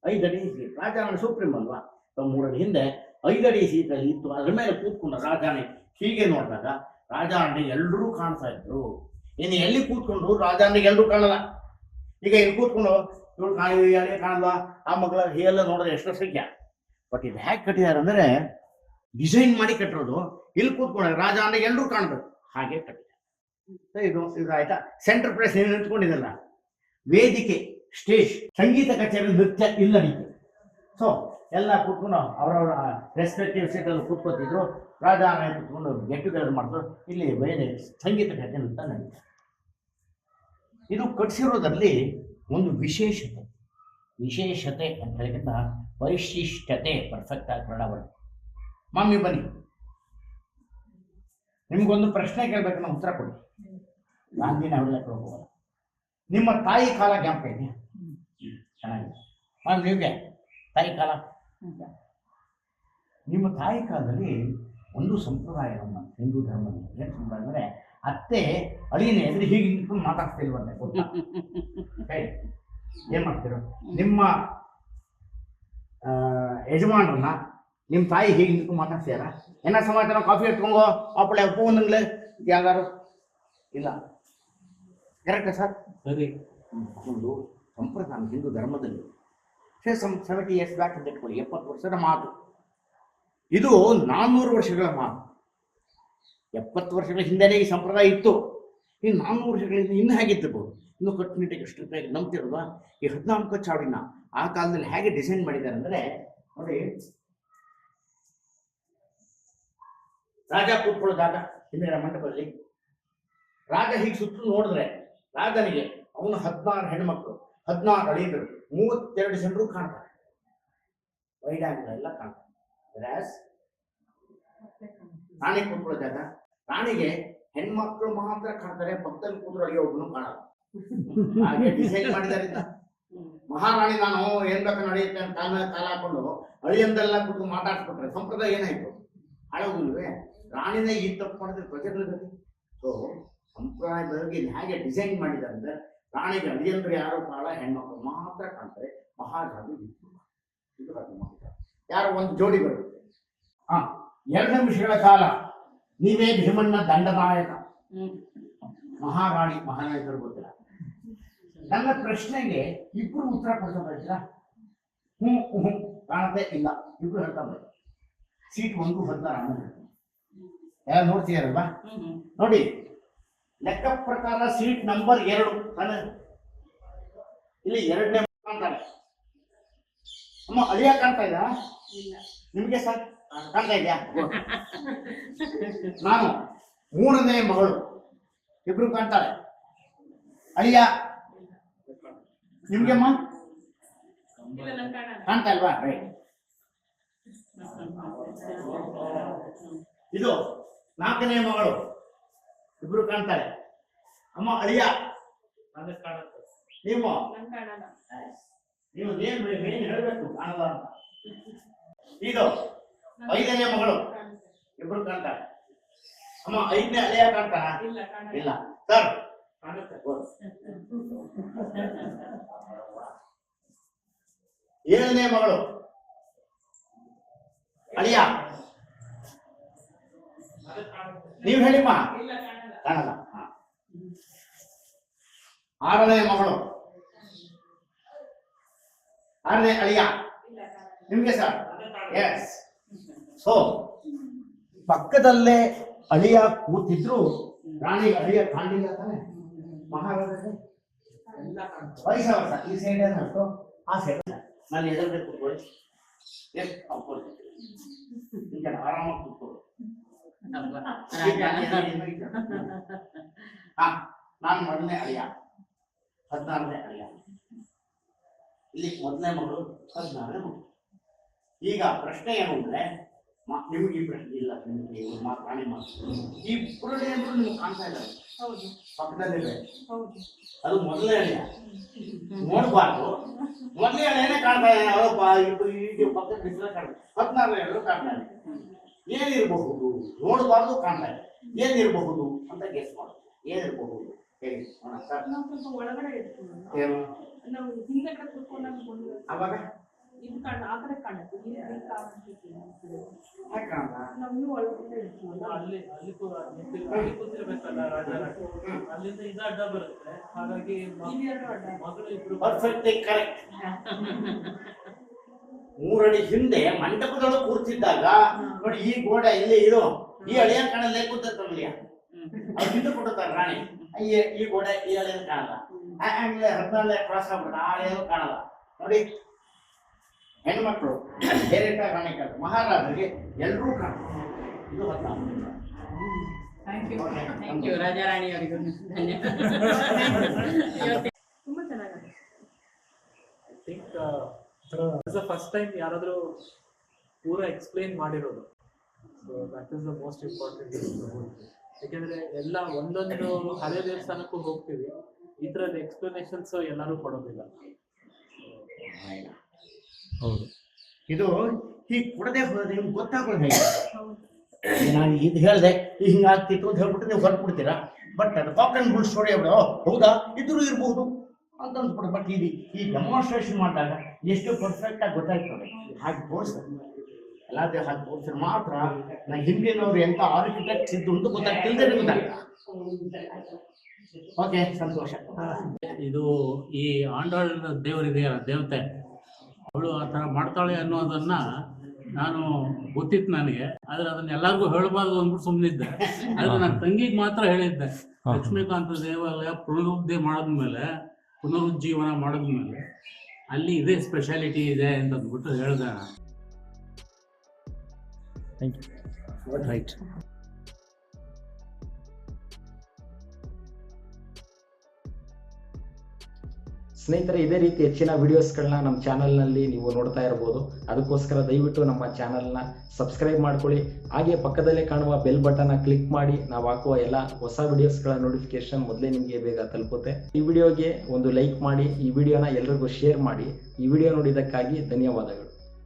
Speaker 1: 5 ಅಡಿ ಸೀಟ್. ರಾಜಾರಾಣಿ ಸುಪ್ರೀಂ ಅಲ್ವಾ, 3 ಅಡಿ ಹಿಂದೆ 5 ಅಡಿ ಸೀಟಲ್ಲಿ ಇತ್ತು. ಅದ್ರ ಮೇಲೆ ಕೂತ್ಕೊಂಡು ರಾಜಾಣಿ ಹೀಗೆ ನೋಡಿದಾಗ ರಾಜಾರಾಣಿ ಎಲ್ಲರೂ ಕಾಣ್ತಾ ಇದ್ರು. ಇನ್ನು ಎಲ್ಲಿ ಕೂತ್ಕೊಂಡು ರಾಜಾರಾಣಿಗೆ ಎಲ್ಲರೂ ಕಾಣಲ್ಲ. ಈಗ ಇಲ್ಲಿ ಕೂತ್ಕೊಂಡು ಇವಳು ಕಾಣಲ್ವಾ, ಆ ಮಗಳ ಹೀಗೆಲ್ಲ ನೋಡಿದ್ರೆ ಎಷ್ಟೋ ಸಂಖ್ಯೆ. ಬಟ್ ಇದು ಹೇಗೆ ಕಟ್ಟಿದ್ದಾರೆ ಅಂದರೆ ಡಿಸೈನ್ ಮಾಡಿ ಕಟ್ಟಿರೋದು. ಇಲ್ಲಿ ಕೂತ್ಕೊಂಡ್ರೆ ರಾಜಾರಾಣಿಗೆ ಎಲ್ಲರೂ ಕಾಣ್ಬೇಕು, ಹಾಗೆ ಕಟ್ಟಿದ್ದಾರೆ. ಇದು ಆಯ್ತಾ. ಸೆಂಟ್ರ್ ಪ್ಲೇಸ್ ನೀವು ನಿಂತ್ಕೊಂಡಿದ್ದಲ್ಲ, ವೇದಿಕೆ ಸ್ಟೇಜ್, ಸಂಗೀತ ಕಚೇರಿ, ನೃತ್ಯ ಇಲ್ಲ ನಡೀತು. ಸೊ ಎಲ್ಲ ಕೂತ್ಕೊಂಡು ಅವರವರ ರೆಸ್ಪೆಕ್ಟಿವ್ ಸೀಟಲ್ಲಿ ಕೂತ್ಕೊತಿದ್ರು. ರಾಜಾರಾಣಿ ಕೂತ್ಕೊಂಡು ಗೆಟ್ ಟುಗೆದರ್ ಮಾಡಿದ್ರು. ಇಲ್ಲಿ ಬೇರೆ ಸಂಗೀತ ಕಚೇರಿ ಅಂತ ನಡೀತು. ಇದು ಕಟ್ಟಿಸಿರೋದ್ರಲ್ಲಿ ಒಂದು ವಿಶೇಷತೆ ಅಂತ ಹೇಳಿದ ವೈಶಿಷ್ಟ್ಯತೆ ಪರ್ಫೆಕ್ಟ್ ಆಗಿ ಕನ್ನಡ. ಮಾಮಿ ಬನ್ನಿ, ನಿಮ್ಗೊಂದು ಪ್ರಶ್ನೆ ಕೇಳಬೇಕು, ಉತ್ತರ ಕೊಡಿ. ಗಾಂಧಿನ ಅವರೆಲ್ಲ ಹೋಗಲ್ಲ. ನಿಮ್ಮ ತಾಯಿ ಕಾಲ ಜ್ಞಾಪಕ ಇದೆಯಾ? ಚೆನ್ನಾಗಿದೆ. ಮ್ಯಾಮ್ ನಿಮಗೆ ತಾಯಿ ಕಾಲ, ನಿಮ್ಮ ತಾಯಿ ಕಾಲದಲ್ಲಿ ಒಂದು ಸಂಪ್ರದಾಯ ನಮ್ಮ ಹಿಂದೂ ಧರ್ಮದಲ್ಲಿ ಏನು ಸಂಪ್ರದಾಯ ಅಂದರೆ ಅತ್ತೆ ಅಳಿಯನೇ ಅಂದರೆ ಹೀಗೆ ನಿಂತ್ಕೊಂಡು ಮಾತಾಡ್ತಿಲ್ವಂತೆ. ಗೊತ್ತಾ? ಏನು ಮಾಡ್ತಿರೋ, ನಿಮ್ಮ ಯಜಮಾನ್ರನ್ನ ನಿಮ್ಮ ತಾಯಿ ಹೀಗೆ ನಿಂತ್ಕೊಂಡು ಮಾತಾಡ್ತೀಯಾರ? ಏನ ಸಮಾಚಾರ, ಕಾಫಿ ಎತ್ಕೊಂಗೋ ಅಪ್ಪಳೆ ಉಪ್ಪು ಒಂದಂಗ್ಲೆ ಯಾವ್ದಾರು ಇಲ್ಲ? ಕರೆಕ್ಟಾ ಸರ್?
Speaker 2: ಸರಿ.
Speaker 1: ಒಂದು ಸಂಪ್ರದಾಯ ಹಿಂದೂ ಧರ್ಮದಲ್ಲಿ 70 ಇಯರ್ಸ್ ಬ್ಯಾಕ್ ಅಂತ ಇಟ್ಕೊಳ್ಳಿ, 70 ವರ್ಷದ ಮಾತು. ಇದು 400 ವರ್ಷಗಳ ಮಾತು. 70 ವರ್ಷಗಳ ಹಿಂದೆನೇ ಈ ಸಂಪ್ರದಾಯ ಇತ್ತು. ಈ 400 ವರ್ಷಗಳಿಂದ ಇನ್ನು ಹೇಗಿದ್ದಿರ್ಬೋದು, ಇನ್ನು ಕಟ್ಟುನಿಟ್ಟಿಗೆ ಎಷ್ಟು ರೂಪಾಯಿ ನಂಬ್ತಿರೋದು. ಈ 14 ಚಾವಡಿನ ಆ ಕಾಲದಲ್ಲಿ ಹೇಗೆ ಡಿಸೈನ್ ಮಾಡಿದ್ದಾರೆ ಅಂದರೆ ನೋಡಿ, ರಾಜ ಕೂತ್ಕೊಳ್ಳೋ ಜಾಗ ಹಿಂದಿನ ಮಂಟಪದಲ್ಲಿ. ರಾಜ ಹೀಗೆ ಸುತ್ತಲೂ ನೋಡಿದ್ರೆ ರಾಜನಿಗೆ ಅವನು 16 ಹೆಣ್ಮಕ್ಳು, 16 ಅಳಿಯಂದರು, 32 ಜನರು ಕಾಣ್ತಾರೆ. ವೈಡಾಂಗಲ್ ಎಲ್ಲ ಕಾಣ್ತಾರೆ. ರಾಣಿ ಕೂತ್ಕೊಳ್ಳೋ ಜಾಗ. ರಾಣಿಗೆ ಹೆಣ್ಮಕ್ಳು ಮಾತ್ರ ಕಾಣ್ತಾರೆ, ಪಕ್ಕದಲ್ಲಿ ಕೂತ್ರು ಅಡಿಗೆ ಒಬ್ಬನು ಕಾಣಲ್ಲ. ಹಾಗೆ ಡಿಸೈನ್ ಮಾಡಿದಾರೆ. ಮಹಾರಾಣಿ ನಾನು ಏನ್ ಬೇಕು ನಡೆಯುತ್ತೆ ಅಂತ ಕಾಲ ಮೇಲೆ ಕಾಲ ಹಾಕೊಂಡು ಅಳಿಯಂದೆಲ್ಲ ಕೂತು ಮಾತಾಡ್ಸ್ಬಿಟ್ರೆ ಸಂಪ್ರದಾಯ ಏನಾಯ್ತು? ಹಾಳೋಗಿಲ್ವೇ? ರಾಣಿನೇ ಈ ತಪ್ಪು ಮಾಡಿದ್ರೆ ಪ್ರಜೆಗಳ ಗತಿ. ಸೊ ಸಂಪ್ರದಾಯ ಬಗ್ಗೆ ಹೇಗೆ ಡಿಸೈನ್ ಮಾಡಿದ್ದಾರೆ ಅಂದ್ರೆ ರಾಣಿಗೆ ಅಳಿಯಂದ್ರೆ ಯಾರು ಕಾಳ, ಹೆಣ್ಮಕ್ಳು ಮಾತ್ರ ಕಾಣ್ತಾರೆ. ಮಹಾರಾಜ ಇದು ಯಾರು ಒಂದು ಜೋಡಿ ಬರುತ್ತೆ. 2 ನಿಮಿಷಗಳ ಕಾಲ ನೀವೇ ಭೀಮಣ್ಣ ದಂಡನಾಯಕ. ಮಹಾರಾಣಿ ಮಹಾನಾಯಕರು ಗೊತ್ತಿಲ್ಲ. ನನ್ನ ಪ್ರಶ್ನೆಗೆ ಇಬ್ರು ಉತ್ತರ ಕೊಡ್ತಾ ಹ್ಞೂ ಕಾಣತೆ ಇಲ್ಲ, ಇಬ್ರು ಹೇಳ್ತಾ ಬರ್ತಾರೆ. ಸೀಟ್ 1:16 ಯಾರು ನೋಡ್ತೀಯಾರಲ್ವಾ? ನೋಡಿ, ಲೆಕ್ಕ ಪ್ರಕಾರ ಸೀಟ್ ನಂಬರ್ 2 ಇಲ್ಲಿ 2ನೇ ಕಾಣ್ತಾರೆ. ಅಮ್ಮ ಅಳಿಯ ಕಾಣ್ತಾ ಇದ್ದ ನಿಮ್ಗೆ ಸರ್? ಕಾಣ್ತಾ ಇದೆಯಾ? ನಾನು 3ನೇ ಮಗಳು, ಇಬ್ರು ಕಾಣ್ತಾರೆ. ಅಳಿಯ ನಿಮ್ಗೆ ಅಮ್ಮ ಕಾಣ್ತಾ ಇಲ್ವಾ? ರೈಟ್. ಇದು 4ನೇ ಮಗಳು, ಇಬ್ರು ಕಾಣ್ತಾರೆ. ಅಮ್ಮ ಅಳಿಯ ನೀವು ಏನ್ ಹೇಳ್ಬೇಕು ಕಾಣಲ್ಲ ಅಂತ. ಇದು 5ನೇ ಮಗಳು, ಇಬ್ರು ಕಾಣ್ತಾರೆ. ಅಮ್ಮ 5ನೇ ಅಳಿಯ ಕಾಣ್ತಾರ? ಇಲ್ಲ ಸರ್. 7ನೇ ಮಗಳು ಅಳಿಯ ನೀವು ಹೇಳಿಮ್ಮ? ಕಾಣಲ್ಲ. 6ನೇ ಮಗಳು, 6ನೇ ಅಳಿಯ ನಿಮ್ಗೆ ಸರ್? ಎಸ್. ಸೊ ಪಕ್ಕದಲ್ಲೇ ಅಳಿಯ ಕೂತಿದ್ರು ರಾಣಿಗೆ ಅಳಿಯ ಕಾಣಲಿಲ್ಲ ತಾನೆ? ಮಹಾರಾಜ ವಯಸ್ಸ ಈ ಸೈಡ್ ಏನಾಯ್ತು? ಆ ಸೈಡ್ ನಾನು ಎದುರುಗಡೆ ಕೂತ್ಕೊಳ್ಳಿ. ಎಸ್ ಆರಾಮಾಗಿ ಕೂತ್ಕೊಳ್ಳಿ. ನಾನು 1ನೇ ಅಳಿಯ, 16ನೇ ಅಳಿಯ. ಇಲ್ಲಿ 1ನೇ ಮಗಳು, 16ನೇ ಮಗಳು. ಈಗ ಪ್ರಶ್ನೆ ಏನು ಅಂದ್ರೆ ನಿಮ್ಗೆ ಈ ಪ್ರಶ್ನೆ ಇಲ್ಲ, ನಿಮ್ಗೆ ರಾಣಿ ಮಾತು ಇಬ್ಬರು ನಿಮ್ಗೆ ಕಾಣ್ತಾ ಇದ್ದಾರೆ ಪಕ್ಕದಲ್ಲಿದೆ. ಅದು 1ನೇ ಅಳಿಯ ನೋಡ್ಬಾರ್ದು. 1ನೇ ಅಳಿಯನೇ ಕಾಣ್ತಾ ಇದೆ, ಈಗ ಪಕ್ಕದ ಬಿಸಿಲ ಕಾಣ್ತಾರೆ. 16ನೇ ಅಳಿಯರು ಕಾಣ್ತಾ ಇದೆ. ಏನಿರಬಹುದು ನೋಡಬಾರ್ದು, ಕಾಣ್ತಾ ಇದೆ. ಏನಿರಬಹುದು ಅಂತ ಗೆಸ್ ಮಾಡೋದು. ಏನಿರಬಹುದು ಹೇಳಿ
Speaker 5: ಸ್ವಲ್ಪ ಒಳಗಡೆ ಇರ್ತೀವಿ
Speaker 1: ಏನು
Speaker 5: ನಾವು ಹಿಂದೆಗಡೆ ಕೂತ್ಕೊಂಡಾಗ
Speaker 1: ಅವಾಗ
Speaker 5: ಇದು ಆ ಕಡೆ ಕಾಣುತ್ತೆ.
Speaker 1: ಯಾಕೆ ಕಾಣಲ್ಲ?
Speaker 5: ನಾವು ಒಳಗಡೆ ಇರ್ತೀವಲ್ಲ
Speaker 2: ಅಲ್ಲಿ ಕೂತಿರ್ಬೇಕಲ್ಲ ರಾಜಾರಾಣಿ, ಅಲ್ಲಿಂದ ಇದು ಅಡ್ಡ ಬರುತ್ತೆ. ಹಾಗಾಗಿ
Speaker 5: ಇವೆರಡು ಅಡ್ಡ.
Speaker 2: ಮಗಳು ಇಬ್ರು
Speaker 1: ಪರ್ಫೆಕ್ಟ್ಲಿ ಕರೆಕ್ಟ್. 3 ಅಡಿ ಹಿಂದೆ ಮಂಟಪದೊಳಗೆ ಕೂರ್ತಿದ್ದಾಗ ನೋಡಿ, ಈ ಗೋಡೆ ಇಲ್ಲಿ ಇದು ಈ ಅಳಿಯ ಕಾಣಲ್ಲ, ಕೂತಲ್ಲಿಯ ಅದು ಹಿಂದೆ ಕೊಟ್ಟಿರ್ತಾರೆ ರಾಣಿ. ಈ ಗೋಡೆ ಈ ಅಳಿಯ ಕಾಣಲ್ಲ. ಆಮೇಲೆ 14 ಕ್ರಾಸ್ ಆಗ್ಬಿಟ್ಟು ಆ ಅಳಿಯ ಕಾಣಲ್ಲ. ನೋಡಿ, ಹೆಣ್ಮಕ್ಳು ಡೈರೆಕ್ಟ್ ಆಗಿ ರಾಣಿ ಕಾಣ್ತಾರೆ. ಮಹಾರಾಜರಿಗೆ ಎಲ್ಲರೂ ಕಾಣ್ತಾರೆ. ಇದು 14.
Speaker 5: ಥ್ಯಾಂಕ್ ಯು ರಾಜಾರಾಣಿ ಅವರಿಗೂ ಧನ್ಯವಾದ. ತುಂಬಾ ಚೆನ್ನಾಗಿದೆ.
Speaker 2: ಐ ಥಿಂಕ್ ಫಸ್ಟ್ ಟೈಮ್ ಯಾರಾದರೂ ಪೂರ ಎಕ್ಸ್ಪ್ಲೇನ್ ಮಾಡಿರೋದು. So that is the most important. ಯಾಕೆಂದ್ರೆ ಎಲ್ಲ ಒಂದೊಂದು ಹಳೆ ದೇವಸ್ಥಾನಕ್ಕೂ ಹೋಗ್ತೀವಿ, ಈ ಥರದ ಎಕ್ಸ್ಪ್ಲನೇಷನ್ಸ್ ಎಲ್ಲರೂ ಕೊಡೋದಿಲ್ಲ.
Speaker 3: ಹೌದು.
Speaker 1: ಇದು ಹೀಗೆ ಕೊಡದೆ ಹೋದ್ರೆ ನಿಮ್ಗೆ ಗೊತ್ತಾಗೋದು ಹೇಗೆ? ನಾನು ಇದು ಹೇಳಿದೆ ಹಿಂಗಾಗ್ತಿತ್ತು ಅಂತ ಹೇಳ್ಬಿಟ್ಟು ನೀವು ಹೊರಟ್ಬಿಡ್ತೀರಾ. ಬಟ್ ಅದು ಕಾಕ್ ಅಂಡ್ ಬುಲ್ ಸ್ಟೋರಿ ಅವ್ರು ಹೌದಾ ಇದ್ರೂ ಇರ್ಬೋದು ಅಂತ ಅನ್ಸ್ಬಿಟ್ಟು. ಬಟ್ ಇದು ಈ ಡೆಮಾನ್ಸ್ಟ್ರೇಷನ್ ಮಾಡಿದಾಗ ಎಷ್ಟು ಪರ್ಫೆಕ್ಟ್ ಆಗಿ ಗೊತ್ತಾಗ್ತದೆ. ಹಾಗೆ ತೋರಿಸ್ತಾರೆ ಎಲ್ಲ ಹಾಗೆ ತೋರಿಸಿದ್ರೆ ಮಾತ್ರ ನಾ ಹಿಂದಿನವ್ರು ಎಂತ ಆರ್ಕಿಟೆಕ್ಟ್ಸ್ ಇದ್ದು ಅಂತ ಗೊತ್ತಾಗ್ತಿಲ್ದೇ ನಿಮ್ಗೆ. ಓಕೆ, ಸಂತೋಷ.
Speaker 6: ಇದು ಈ ಆಂಡೋಳ ದೇವರಿದೆಯಲ್ಲ, ದೇವತೆ, ಅವಳು ಆ ಥರ ಮಾಡ್ತಾಳೆ ಅನ್ನೋದನ್ನ ನಾನು ಗೊತ್ತಿತ್ತು ನನಗೆ. ಆದ್ರೆ ಅದನ್ನ ಎಲ್ಲರಿಗೂ ಹೇಳಬಾರ್ದು ಅಂದ್ಬಿಟ್ಟು ಸುಮ್ಮನಿದ್ದೆ. ಆದ್ರೆ ನನ್ನ ತಂಗಿಗೆ ಮಾತ್ರ ಹೇಳಿದ್ದೆ, ಲಕ್ಷ್ಮೀಕಾಂತ ದೇವಾಲಯ ಪುನರುಜ್ಜೀವನ ಮಾಡಿದ್ಮೇಲೆ ಅಲ್ಲಿ ಇದೇ ಸ್ಪೆಷಾಲಿಟಿ ಇದೆ ಅಂತ ಅಂದ್ಬಿಟ್ಟು ಹೇಳಿದೆ.
Speaker 3: Thank you. ರೈಟ್. ಸ್ನೇಹಿತರೆ, ಇದೇ ರೀತಿ ಹೆಚ್ಚಿನ ವಿಡಿಯೋಸ್ಗಳನ್ನ ನಮ್ಮ ಚಾನಲ್ನಲ್ಲಿ ನೀವು ನೋಡ್ತಾ ಇರ್ಬೋದು. ಅದಕ್ಕೋಸ್ಕರ ದಯವಿಟ್ಟು ನಮ್ಮ ಚಾನಲ್ನ ಸಬ್ಸ್ಕ್ರೈಬ್ ಮಾಡ್ಕೊಳ್ಳಿ. ಹಾಗೆ ಪಕ್ಕದಲ್ಲೇ ಕಾಣುವ ಬೆಲ್ ಬಟನ್ನ ಕ್ಲಿಕ್ ಮಾಡಿ ನಾವು ಹಾಕುವ ಎಲ್ಲ ಹೊಸ ವಿಡಿಯೋಸ್ಗಳ ನೋಟಿಫಿಕೇಶನ್ ಮೊದಲೇ ನಿಮಗೆ ಬೇಗ ತಲುಪುತ್ತೆ. ಈ ವಿಡಿಯೋಗೆ ಒಂದು ಲೈಕ್ ಮಾಡಿ, ಈ ವಿಡಿಯೋನ ಎಲ್ರಿಗೂ ಶೇರ್ ಮಾಡಿ. ಈ ವಿಡಿಯೋ ನೋಡಿದ್ದಕ್ಕಾಗಿ ಧನ್ಯವಾದಗಳು.